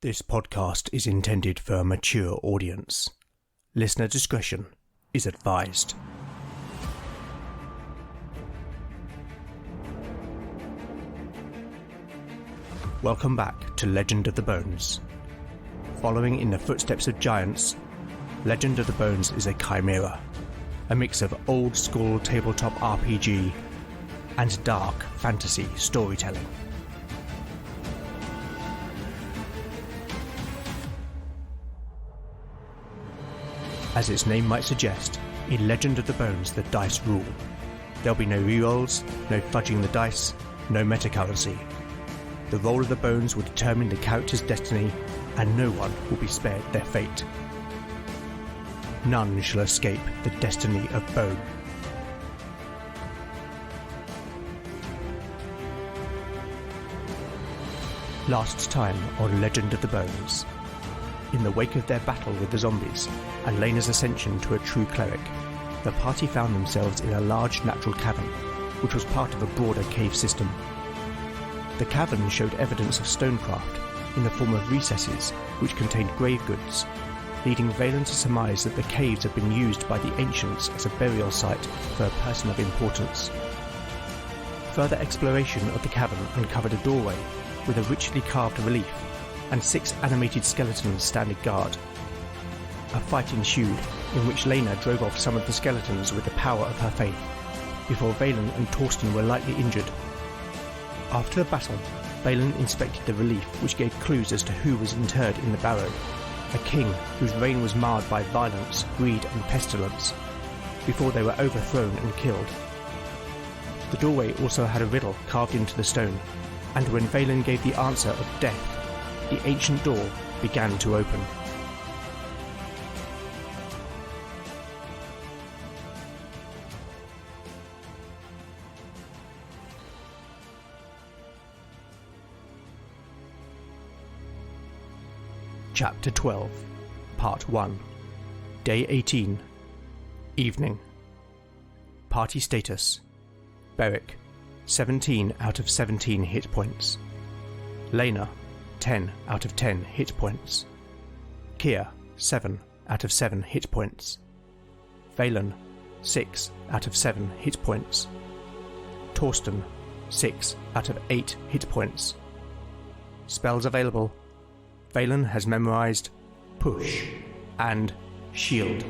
This podcast is intended for a mature audience. Listener discretion is advised. Welcome back to Legend of the Bones. Following in the footsteps of giants, Legend of the Bones is a chimera, a mix of old-school tabletop RPG and dark fantasy storytelling. As its name might suggest, in Legend of the Bones the dice rule. There'll be no rerolls, no fudging the dice, no metacurrency. The roll of the bones will determine the character's destiny, and no one will be spared their fate. None shall escape the destiny of bone. Last time on Legend of the Bones. In the wake of their battle with the zombies, and Lena's ascension to a true cleric, the party found themselves in a large natural cavern, which was part of a broader cave system. The cavern showed evidence of stonecraft, in the form of recesses which contained grave goods, leading Valen to surmise that the caves had been used by the ancients as a burial site for a person of importance. Further exploration of the cavern uncovered a doorway with a richly carved relief, and 6 animated skeletons standing guard. A fight ensued, in which Lena drove off some of the skeletons with the power of her faith, before Valen and Torsten were lightly injured. After the battle, Valen inspected the relief, which gave clues as to who was interred in the barrow, a king whose reign was marred by violence, greed and pestilence, before they were overthrown and killed. The doorway also had a riddle carved into the stone, and when Valen gave the answer of death, the ancient door began to open. Chapter 12, Part 1, Day 18, Evening. Party status: Beric, 17 out of 17 hit points. Lena, 10 out of 10 hit points. Kia, 7 out of 7 hit points. Valen, 6 out of 7 hit points. Torsten, 6 out of 8 hit points. Spells available: Valen has memorized Push and Shield.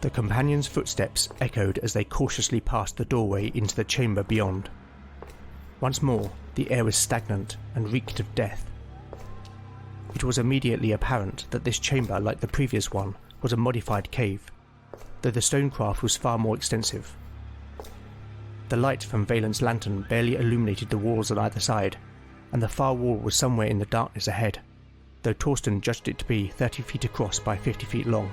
The companions' footsteps echoed as they cautiously passed the doorway into the chamber beyond. Once more, the air was stagnant and reeked of death. It was immediately apparent that this chamber, like the previous one, was a modified cave, though the stonecraft was far more extensive. The light from Valen's lantern barely illuminated the walls on either side, and the far wall was somewhere in the darkness ahead, though Torsten judged it to be 30 feet across by 50 feet long.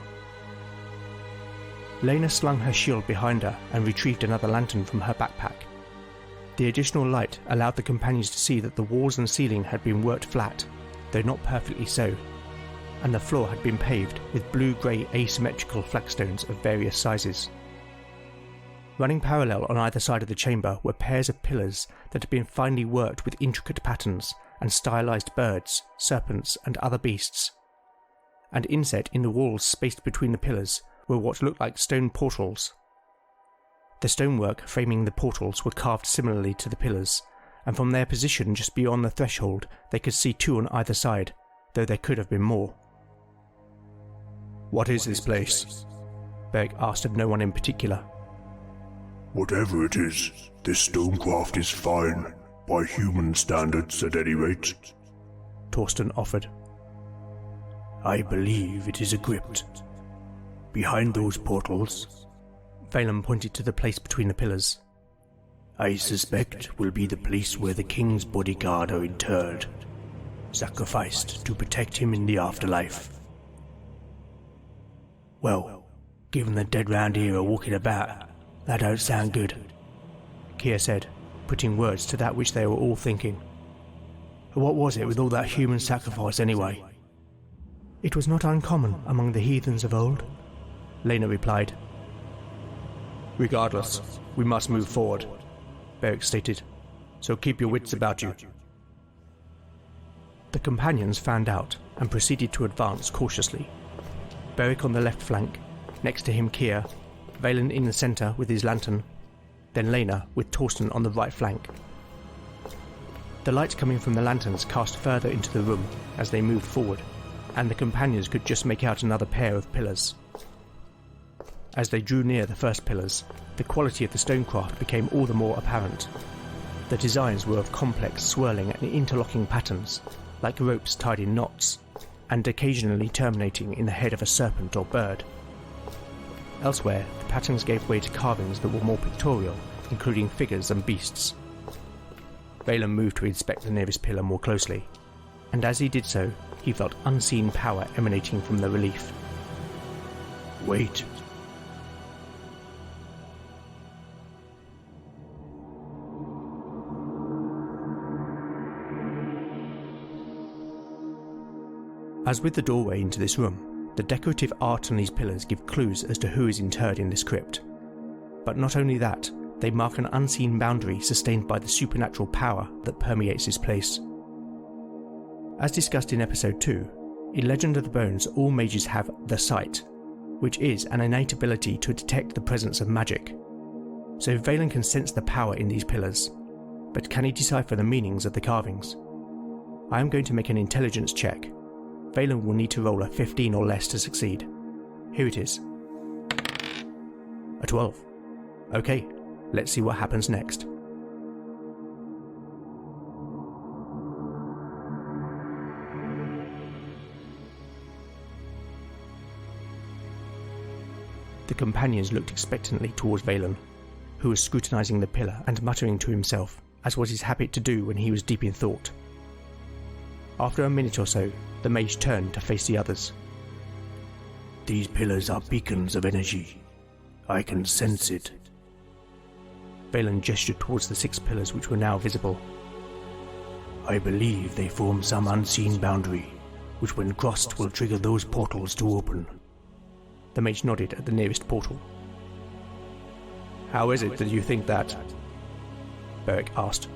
Lena slung her shield behind her and retrieved another lantern from her backpack. The additional light allowed the companions to see that the walls and ceiling had been worked flat, though not perfectly so, and the floor had been paved with blue-grey asymmetrical flagstones of various sizes. Running parallel on either side of the chamber were pairs of pillars that had been finely worked with intricate patterns and stylized birds, serpents and other beasts. And inset in the walls spaced between the pillars were what looked like stone portals. The stonework framing the portals were carved similarly to the pillars, and from their position just beyond the threshold they could see 2 on either side, though there could have been more. "What is this place?" Beric asked of no one in particular. "Whatever it is, this stonecraft is fine, by human standards at any rate," Torsten offered. "I believe it is a crypt. Behind those portals," Valen pointed to the place between the pillars, "I suspect will be the place where the king's bodyguard are interred, sacrificed to protect him in the afterlife." "Well, given the dead round here are walking about, that don't sound good," Kia said, putting words to that which they were all thinking. "What was it with all that human sacrifice anyway?" "It was not uncommon among the heathens of old," Lena replied. "Regardless, we must move forward," Beric stated. so keep your wits about you. The companions fanned out and proceeded to advance cautiously. Beric on the left flank, next to him Kier, Valen in the centre with his lantern, then Lena with Torsten on the right flank. The light coming from the lanterns cast further into the room as they moved forward, and the companions could just make out another pair of pillars. As they drew near the first pillars, the quality of the stonecraft became all the more apparent. The designs were of complex swirling and interlocking patterns, like ropes tied in knots, and occasionally terminating in the head of a serpent or bird. Elsewhere, the patterns gave way to carvings that were more pictorial, including figures and beasts. Valen moved to inspect the nearest pillar more closely, and as he did so, he felt unseen power emanating from the relief. Wait. As with the doorway into this room, the decorative art on these pillars give clues as to who is interred in this crypt. But not only that, they mark an unseen boundary sustained by the supernatural power that permeates this place. As discussed in episode 2, in Legend of the Bones all mages have the Sight, which is an innate ability to detect the presence of magic. So Valen can sense the power in these pillars, but can he decipher the meanings of the carvings? I am going to make an intelligence check. Valen will need to roll a 15 or less to succeed. Here it is. A 12. Okay, let's see what happens next. The companions looked expectantly towards Valen, who was scrutinising the pillar and muttering to himself, as was his habit to do when he was deep in thought. After a minute or so, the mage turned to face the others. These pillars are beacons of energy. I can sense it. Valen gestured towards the 6 pillars which were now visible. I believe they form some unseen boundary, which when crossed will trigger those portals to open. The mage nodded at the nearest portal. How is it that you think that? Beric asked.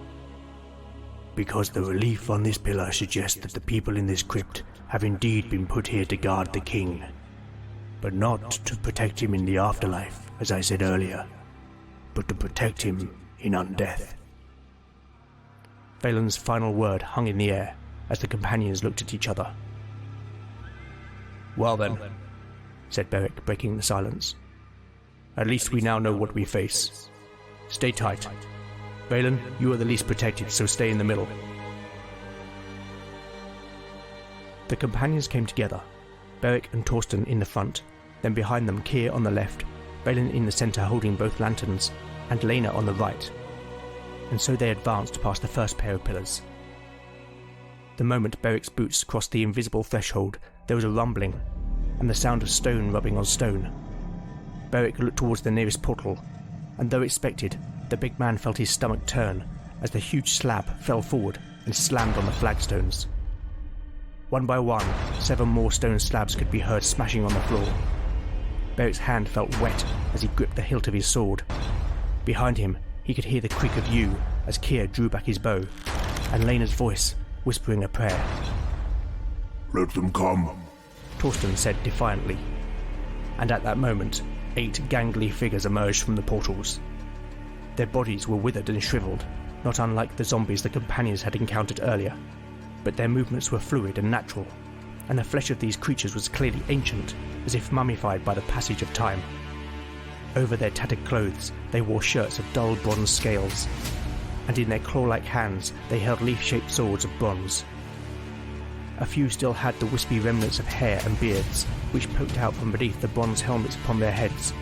Because the relief on this pillar suggests that the people in this crypt have indeed been put here to guard the king, but not to protect him in the afterlife, as I said earlier, but to protect him in undeath. Valen's final word hung in the air as the companions looked at each other. Well then, said Beric, breaking the silence. At least we now know what we face. Stay tight. Valen, you are the least protected, so stay in the middle. The companions came together, Beric and Torsten in the front, then behind them Kier on the left, Valen in the centre holding both lanterns, and Lena on the right. And so they advanced past the first pair of pillars. The moment Beric's boots crossed the invisible threshold, there was a rumbling, and the sound of stone rubbing on stone. Beric looked towards the nearest portal, and though expected, the big man felt his stomach turn as the huge slab fell forward and slammed on the flagstones. One by one, 7 more stone slabs could be heard smashing on the floor. Beric's hand felt wet as he gripped the hilt of his sword. Behind him, he could hear the creak of yew as Kier drew back his bow, and Lena's voice whispering a prayer. Let them come, Torsten said defiantly. And at that moment, 8 gangly figures emerged from the portals. Their bodies were withered and shriveled, not unlike the zombies the companions had encountered earlier, but their movements were fluid and natural, and the flesh of these creatures was clearly ancient, as if mummified by the passage of time. Over their tattered clothes, they wore shirts of dull bronze scales, and in their claw-like hands they held leaf-shaped swords of bronze. A few still had the wispy remnants of hair and beards, which poked out from beneath the bronze helmets upon their heads,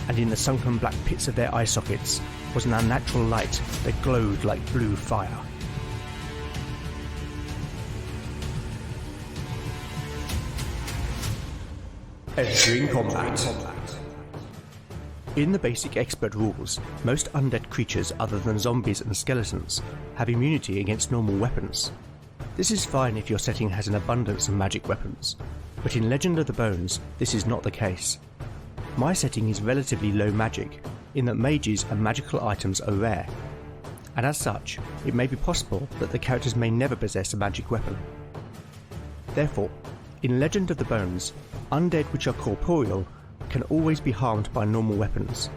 and in the sunken black pits of their eye sockets was an unnatural light that glowed like blue fire. Entering combat. In the basic expert rules, most undead creatures other than zombies and skeletons have immunity against normal weapons. This is fine if your setting has an abundance of magic weapons, but in Legend of the Bones, this is not the case. My setting is relatively low magic, in that mages and magical items are rare. and as such, it may be possible that the characters may never possess a magic weapon. Therefore, in Legend of the Bones, undead which are corporeal can always be harmed by normal weapons,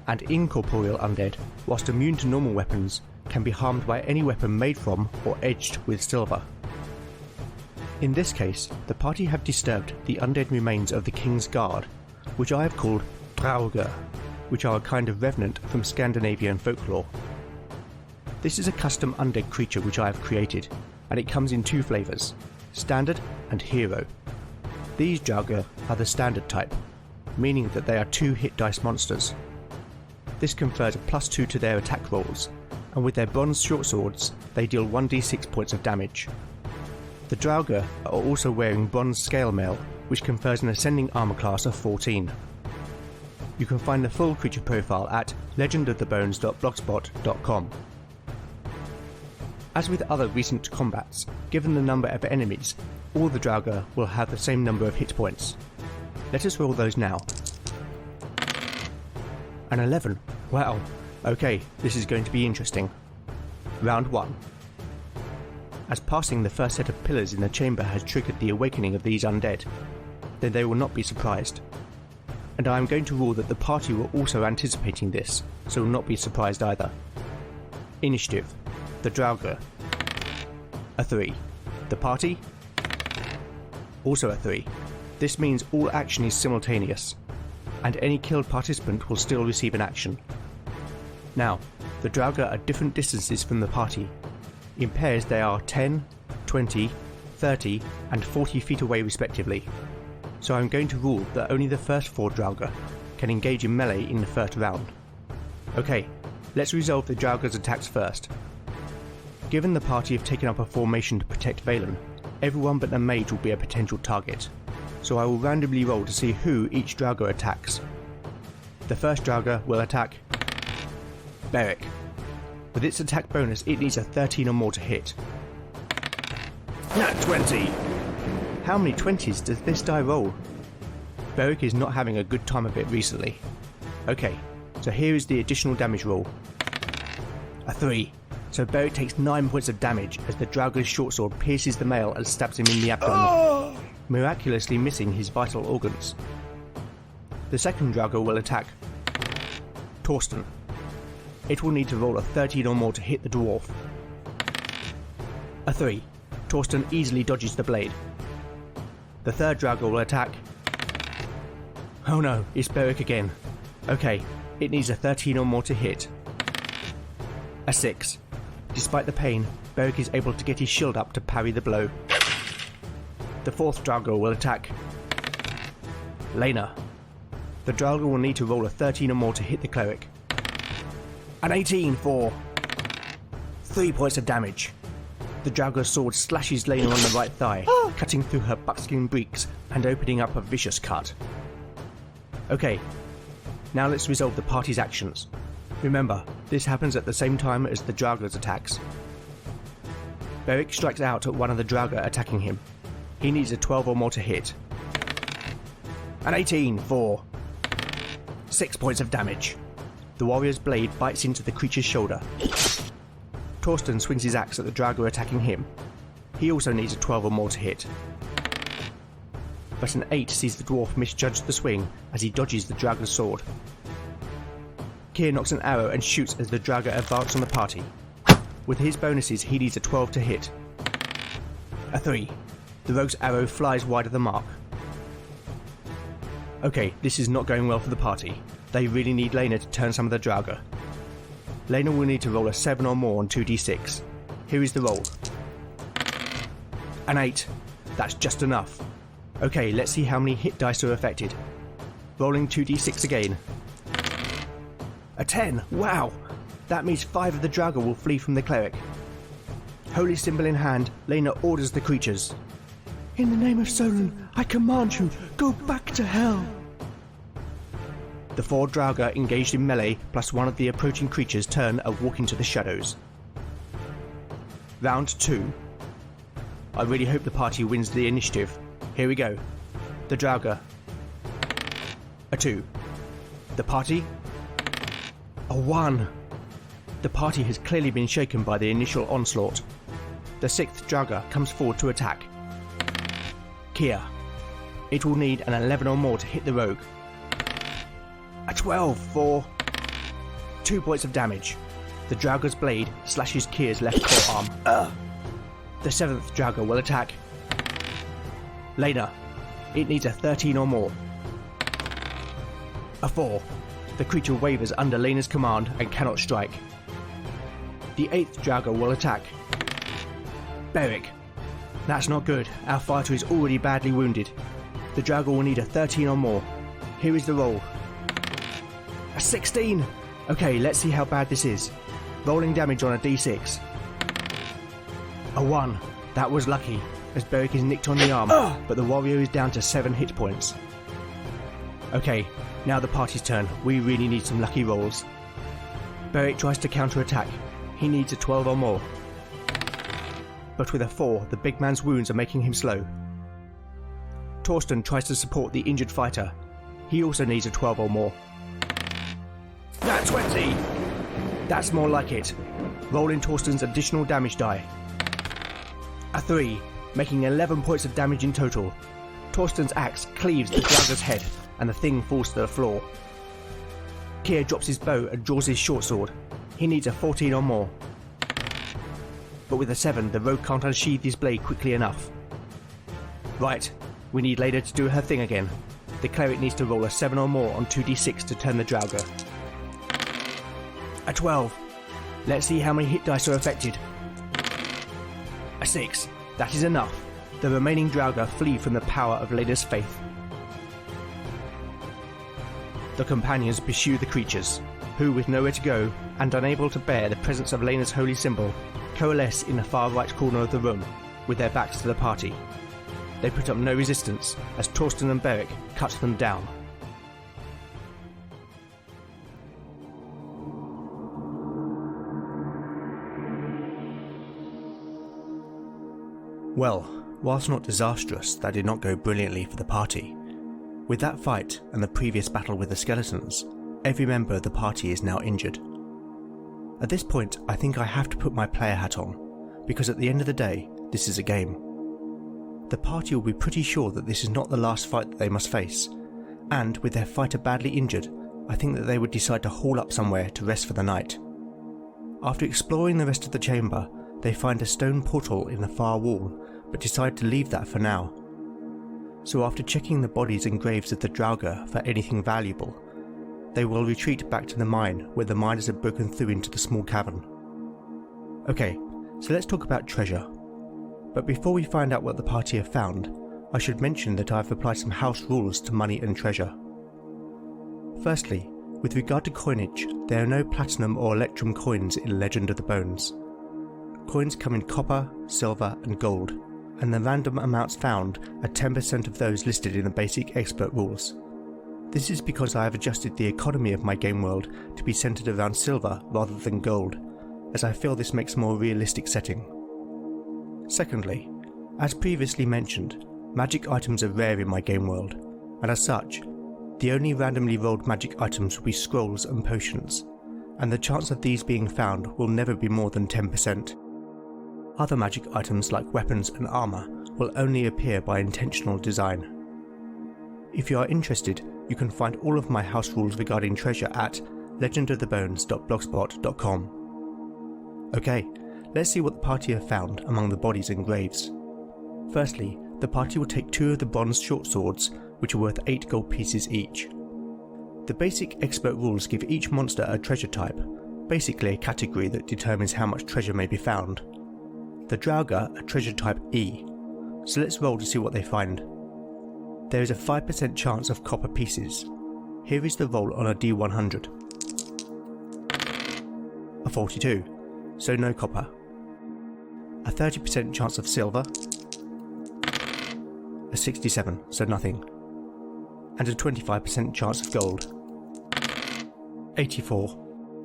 and incorporeal undead, whilst immune to normal weapons, can be harmed by any weapon made from or edged with silver. In this case, the party have disturbed the undead remains of the King's Guard, which I have called Draugar, which are a kind of revenant from Scandinavian folklore. This is a custom undead creature which I have created, and it comes in two flavours, Standard and Hero. These Draugar are the Standard type, meaning that they are 2 hit dice monsters. This confers a +2 to their attack rolls, and with their bronze short swords, they deal 1d6 points of damage. The Draugar are also wearing bronze scale mail, which confers an ascending armour class of 14. You can find the full creature profile at legendofthebones.blogspot.com. As with other recent combats, given the number of enemies, all the Draugar will have the same number of hit points. Let us roll those now. An 11. Wow. Okay, this is going to be interesting. Round 1. As passing the first set of pillars in the chamber has triggered the awakening of these undead, then they will not be surprised. And I am going to rule that the party were also anticipating this, so will not be surprised either. Initiative. The Draugar. A 3. The party. Also a 3. This means all action is simultaneous, and any killed participant will still receive an action. Now, the Draugar are different distances from the party. In pairs they are 10, 20, 30 and 40 feet away respectively, so I'm going to rule that only the first 4 Draugar can engage in melee in the first round. Okay, let's resolve the Draugar's attacks first. Given the party have taken up a formation to protect Valen, everyone but the mage will be a potential target, so I will randomly roll to see who each Draugar attacks. The first Draugar will attack Beric. With its attack bonus, it needs a 13 or more to hit. Nat 20! How many 20s does this die roll? Beric is not having a good time of it recently. Okay, so here is the additional damage roll. A 3. So Beric takes 9 points of damage as the Draugar's short sword pierces the male and stabs him in the abdomen, miraculously missing his vital organs. The second Draugar will attack Torsten. It will need to roll a 13 or more to hit the dwarf. A 3. Torsten easily dodges the blade. The third Draugar will attack. Oh no, it's Beric again. Okay, it needs a 13 or more to hit. A 6. Despite the pain, Beric is able to get his shield up to parry the blow. The fourth Draugar will attack Lena. The Draugar will need to roll a 13 or more to hit the cleric. An 18 for 3 points of damage. The Draugar's sword slashes Lena on the right thigh, cutting through her buckskin breeks and opening up a vicious cut. Okay, now let's resolve the party's actions. Remember, this happens at the same time as the Draugar's attacks. Beric strikes out at one of the Draugar attacking him. He needs a 12 or more to hit. An 18 for 6 points of damage. The warrior's blade bites into the creature's shoulder. Torsten swings his axe at the Draugar attacking him. He also needs a 12 or more to hit. But an 8 sees the dwarf misjudge the swing as he dodges the Draugar's sword. Keir knocks an arrow and shoots as the Draugar advances on the party. With his bonuses, he needs a 12 to hit. A 3. The rogue's arrow flies wide of the mark. Okay, this is not going well for the party. They really need Lena to turn some of the Draugar. Lena will need to roll a 7 or more on 2d6. Here is the roll. An 8. That's just enough. Okay, let's see how many hit dice are affected. Rolling 2d6 again. A 10! Wow! That means 5 of the Draugar will flee from the cleric. Holy symbol in hand, Lena orders the creatures. In the name of Solon, I command you, go back to hell! The 4 Draugar engaged in melee plus one of the approaching creatures turn and walk into the shadows. Round 2. I really hope the party wins the initiative. Here we go. The Draugar. A 2. The party. A 1. The party has clearly been shaken by the initial onslaught. The 6th Draugr comes forward to attack. Kia. It will need an 11 or more to hit the rogue. A 12 for 2 points of damage. The Draugr's blade slashes Kia's left forearm. The 7th Draugr will attack. Lena. It needs a 13 or more. A 4. The creature wavers under Lena's command and cannot strike. The 8th Draugr will attack. Beric. That's not good. Our fighter is already badly wounded. The Draugr will need a 13 or more. Here is the roll. A 16! Okay, let's see how bad this is. Rolling damage on a d6. A 1. That was lucky, as Beric is nicked on the arm, but the warrior is down to 7 hit points. Okay, now the party's turn. We really need some lucky rolls. Beric tries to counter-attack. He needs a 12 or more. But with a 4, the big man's wounds are making him slow. Torsten tries to support the injured fighter. He also needs a 12 or more. Nat 20! That's more like it. Roll in Torsten's additional damage die. A 3, making 11 points of damage in total. Torsten's axe cleaves the Draugr's head, and the thing falls to the floor. Kia drops his bow and draws his short sword. He needs a 14 or more. But with a 7, the rogue can't unsheath his blade quickly enough. Right, we need Leda to do her thing again. The cleric needs to roll a 7 or more on 2d6 to turn the Draugr. A 12. Let's see how many hit dice are affected. A 6. That is enough. The remaining Draugr flee from the power of Leda's faith. The companions pursue the creatures, who, with nowhere to go, and unable to bear the presence of Lena's holy symbol, coalesce in the far right corner of the room, with their backs to the party. They put up no resistance, as Torsten and Beric cut them down. Well, whilst not disastrous, that did not go brilliantly for the party. With that fight and the previous battle with the skeletons, every member of the party is now injured. At this point, I think I have to put my player hat on, because at the end of the day, this is a game. The party will be pretty sure that this is not the last fight that they must face, and with their fighter badly injured, I think that they would decide to haul up somewhere to rest for the night. After exploring the rest of the chamber, they find a stone portal in the far wall, but decide to leave that for now. So after checking the bodies and graves of the Draugr for anything valuable, they will retreat back to the mine where the miners have broken through into the small cavern. Okay, so let's talk about treasure. But before we find out what the party have found, I should mention that I have applied some house rules to money and treasure. Firstly, with regard to coinage, there are no platinum or electrum coins in Legend of the Bones. Coins come in copper, silver and gold, and the random amounts found are 10% of those listed in the basic expert rules. This is because I have adjusted the economy of my game world to be centered around silver rather than gold, as I feel this makes a more realistic setting. Secondly, as previously mentioned, magic items are rare in my game world, and as such, the only randomly rolled magic items will be scrolls and potions, and the chance of these being found will never be more than 10%. Other magic items like weapons and armour will only appear by intentional design. If you are interested, you can find all of my house rules regarding treasure at legendofthebones.blogspot.com. Okay, let's see what the party have found among the bodies and graves. Firstly, the party will take 2 of the bronze short swords, which are worth 8 gold pieces each. The basic expert rules give each monster a treasure type, basically a category that determines how much treasure may be found. The Draugr are treasure type E, so let's roll to see what they find. There is a 5% chance of copper pieces. Here is the roll on a D100. A 42, so no copper. A 30% chance of silver. A 67, so nothing. And a 25% chance of gold. 84.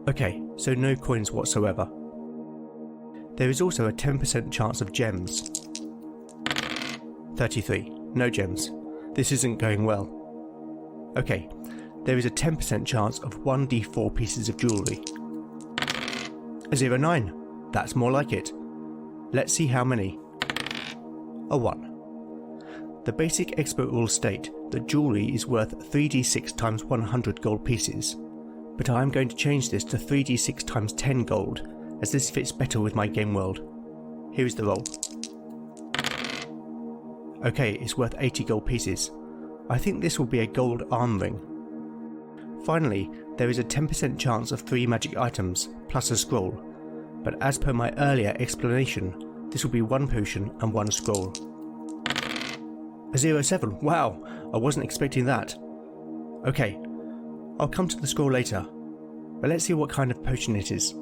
Okay, so no coins whatsoever. There is also a 10% chance of gems. 33. No gems. This isn't going well. Okay, there is a 10% chance of 1d4 pieces of jewellery. A 09. That's more like it. Let's see how many. A 1. The basic expert rules state that jewellery is worth 3d6 times 100 gold pieces, but I am going to change this to 3d6 times 10 gold, as this fits better with my game world. Here is the roll. Okay, it's worth 80 gold pieces. I think this will be a gold arm ring. Finally, there is a 10% chance of 3 magic items, plus a scroll, but as per my earlier explanation, this will be 1 potion and 1 scroll. A 07, wow, I wasn't expecting that. Okay, I'll come to the scroll later, but let's see what kind of potion it is.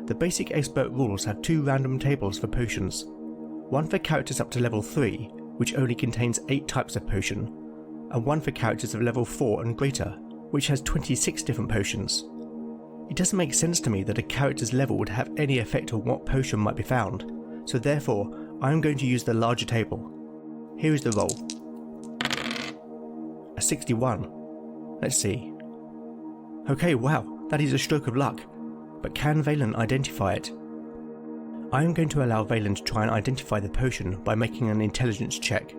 The basic expert rules have 2 random tables for potions, one for characters up to level 3, which only contains 8 types of potion, and one for characters of level 4 and greater, which has 26 different potions. It doesn't make sense to me that a character's level would have any effect on what potion might be found, so therefore I am going to use the larger table. Here is the roll. A 61. Let's see. Okay, wow, that is a stroke of luck, but can Valen identify it? I am going to allow Valen to try and identify the potion by making an intelligence check.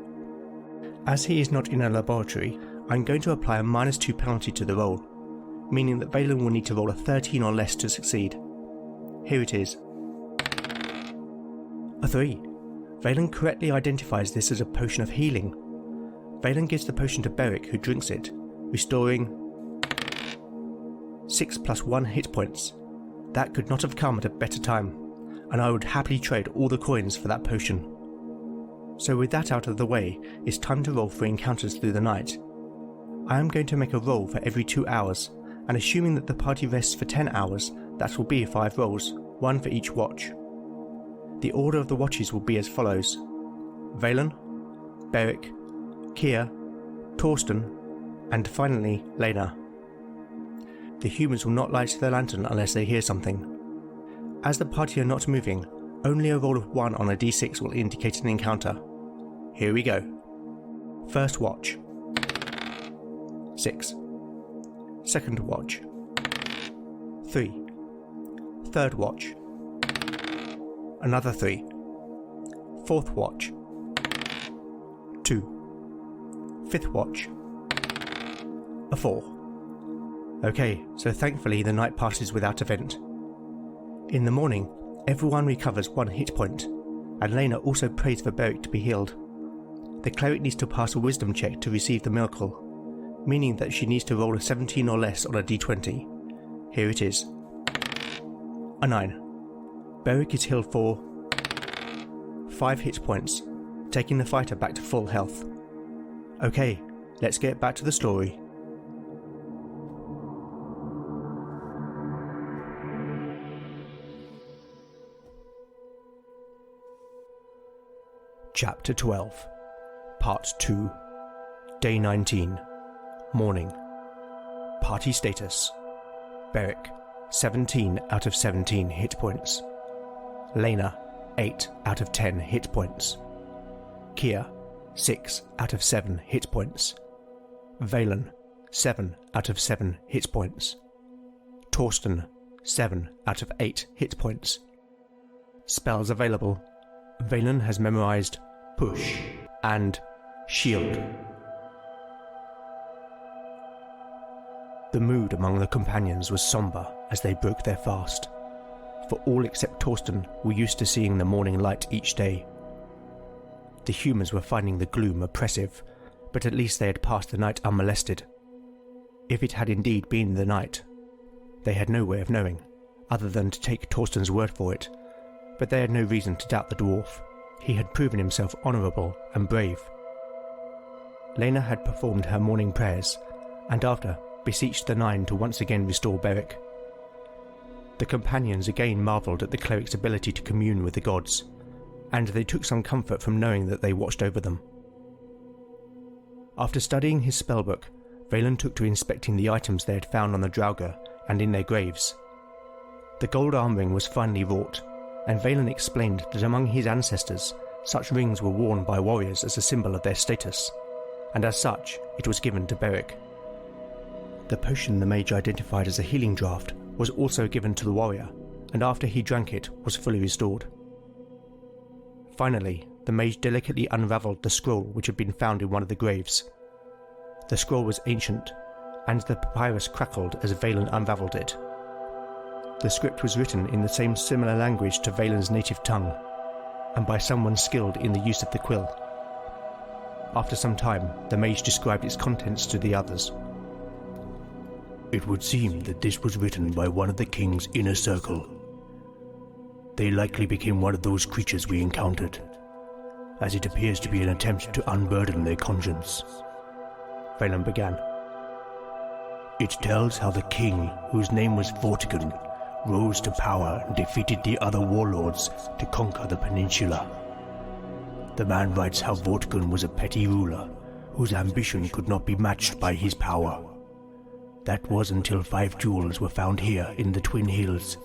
As he is not in a laboratory, I am going to apply a -2 penalty to the roll, meaning that Valen will need to roll a 13 or less to succeed. Here it is. A 3. Valen correctly identifies this as a potion of healing. Valen gives the potion to Beric, who drinks it, restoring 6 + 1 hit points. That could not have come at a better time, and I would happily trade all the coins for that potion. So with that out of the way, it's time to roll for encounters through the night. I am going to make a roll for every 2 hours, and assuming that the party rests for 10 hours, that will be 5 rolls, 1 for each watch. The order of the watches will be as follows: Valen, Beric, Kia, Torsten, and finally Lena. The humans will not light their lantern unless they hear something. As the party are not moving, only a roll of 1 on a d6 will indicate an encounter. Here we go. First watch. 6. Second watch. 3. Third watch. Another 3. Fourth watch. 2. Fifth watch. A 4. Okay, so thankfully the night passes without event. In the morning, everyone recovers 1 hit point, and Lena also prays for Beric to be healed. The cleric needs to pass a wisdom check to receive the miracle, meaning that she needs to roll a 17 or less on a d20. Here it is. A 9. Beric is healed for 5 hit points, taking the fighter back to full health. Okay, let's get back to the story. Chapter 12, Part 2, Day 19, Morning. Party status: Beric, 17 out of 17 hit points. Lena, 8 out of 10 hit points. Kia, 6 out of 7 hit points. Valen, 7 out of 7 hit points. Torsten, 7 out of 8 hit points. Spells available: Valen has memorized Push and Shield. The mood among the companions was sombre as they broke their fast, for all except Torsten were used to seeing the morning light each day. The humans were finding the gloom oppressive, but at least they had passed the night unmolested. If it had indeed been the night, they had no way of knowing, other than to take Torsten's word for it, but they had no reason to doubt the dwarf. He had proven himself honourable and brave. Lena had performed her morning prayers, and after beseeched the 9 to once again restore Beric. The companions again marvelled at the cleric's ability to commune with the gods, and they took some comfort from knowing that they watched over them. After studying his spellbook, Valen took to inspecting the items they had found on the Draugr and in their graves. The gold arm ring was finely wrought, and Valen explained that among his ancestors, such rings were worn by warriors as a symbol of their status, and as such, it was given to Beric. The potion the mage identified as a healing draught was also given to the warrior, and after he drank it was fully restored. Finally, the mage delicately unravelled the scroll which had been found in one of the graves. The scroll was ancient, and the papyrus crackled as Valen unravelled it. The script was written in the same similar language to Valen's native tongue, and by someone skilled in the use of the quill. After some time, the mage described its contents to the others. It would seem that this was written by one of the king's inner circle. They likely became one of those creatures we encountered, as it appears to be an attempt to unburden their conscience. Valen began. It tells how the king, whose name was Vortigern, rose to power and defeated the other warlords to conquer the peninsula. The man writes how Vortigern was a petty ruler, whose ambition could not be matched by his power. That was until 5 jewels were found here in the Twin Hills,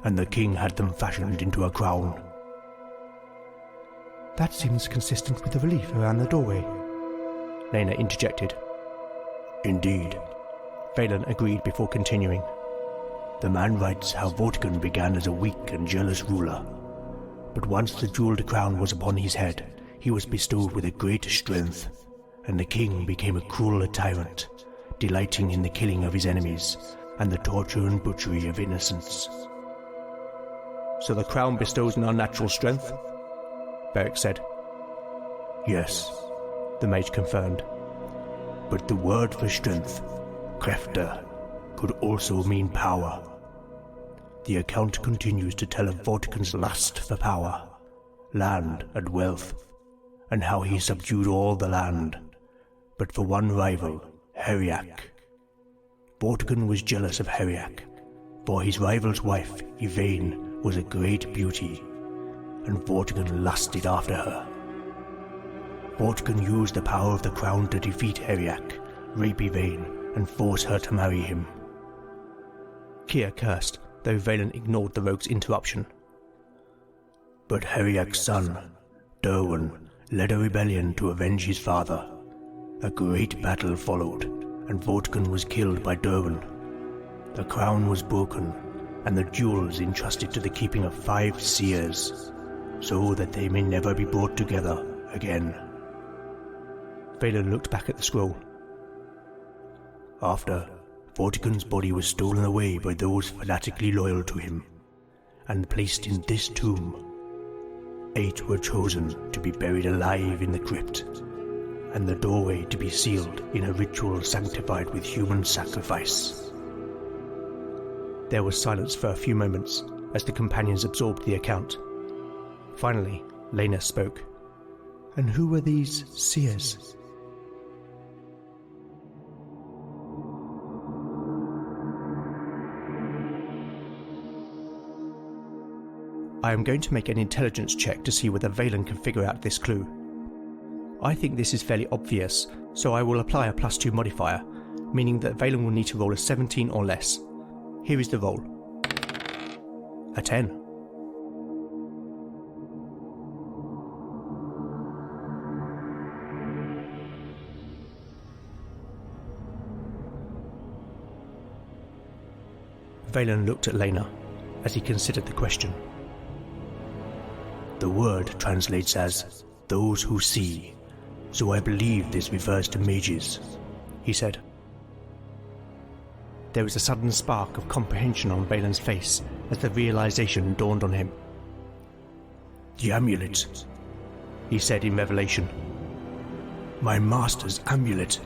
and the king had them fashioned into a crown. That seems consistent with the relief around the doorway, Lena interjected. Indeed, Valen agreed before continuing. The man writes how Vortigern began as a weak and jealous ruler, but once the jeweled crown was upon his head, he was bestowed with a great strength, and the king became a cruel tyrant, delighting in the killing of his enemies and the torture and butchery of innocents. So the crown bestows an unnatural strength? Beric said. Yes, the mage confirmed. But the word for strength, krefter, could also mean power. The account continues to tell of Vortigern's lust for power, land and wealth, and how he subdued all the land, but for one rival, Heriak. Vortigern was jealous of Heriak, for his rival's wife, Yvain, was a great beauty, and Vortigern lusted after her. Vortigern used the power of the crown to defeat Heriak, rape Yvain, and force her to marry him. Kia cursed, though Valen ignored the rogue's interruption. But Heriak's son, Derwin, led a rebellion to avenge his father. A great battle followed, and Vortigern was killed by Derwin. The crown was broken, and the jewels entrusted to the keeping of 5 seers, so that they may never be brought together again. Valen looked back at the scroll. After, Vortigern's body was stolen away by those fanatically loyal to him, and placed in this tomb. 8 were chosen to be buried alive in the crypt, and the doorway to be sealed in a ritual sanctified with human sacrifice. There was silence for a few moments as the companions absorbed the account. Finally, Lena spoke. And who were these seers? I am going to make an intelligence check to see whether Valen can figure out this clue. I think this is fairly obvious, so I will apply a +2 modifier, meaning that Valen will need to roll a 17 or less. Here is the roll. A 10. Valen looked at Lena as he considered the question. The word translates as those who see, so I believe this refers to mages, he said. There was a sudden spark of comprehension on Valen's face as the realization dawned on him. The amulet, he said in revelation. My master's amulet.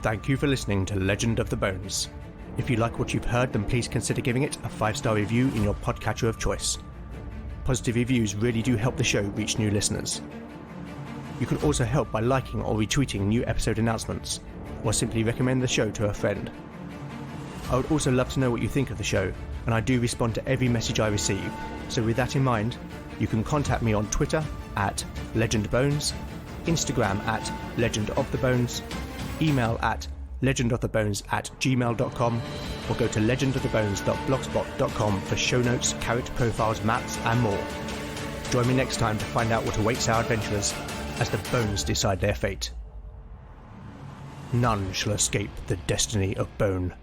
Thank you for listening to Legend of the Bones. If you like what you've heard, then please consider giving it a 5-star review in your podcatcher of choice. Positive reviews really do help the show reach new listeners. You can also help by liking or retweeting new episode announcements, or simply recommend the show to a friend. I would also love to know what you think of the show, and I do respond to every message I receive, so with that in mind, you can contact me on Twitter at LegendBones, Instagram at LegendOfTheBones, email at legendofthebones@gmail.com, or go to legendofthebones.blogspot.com for show notes, character profiles, maps and more. Join me next time to find out what awaits our adventurers as the bones decide their fate. None shall escape the destiny of Bone.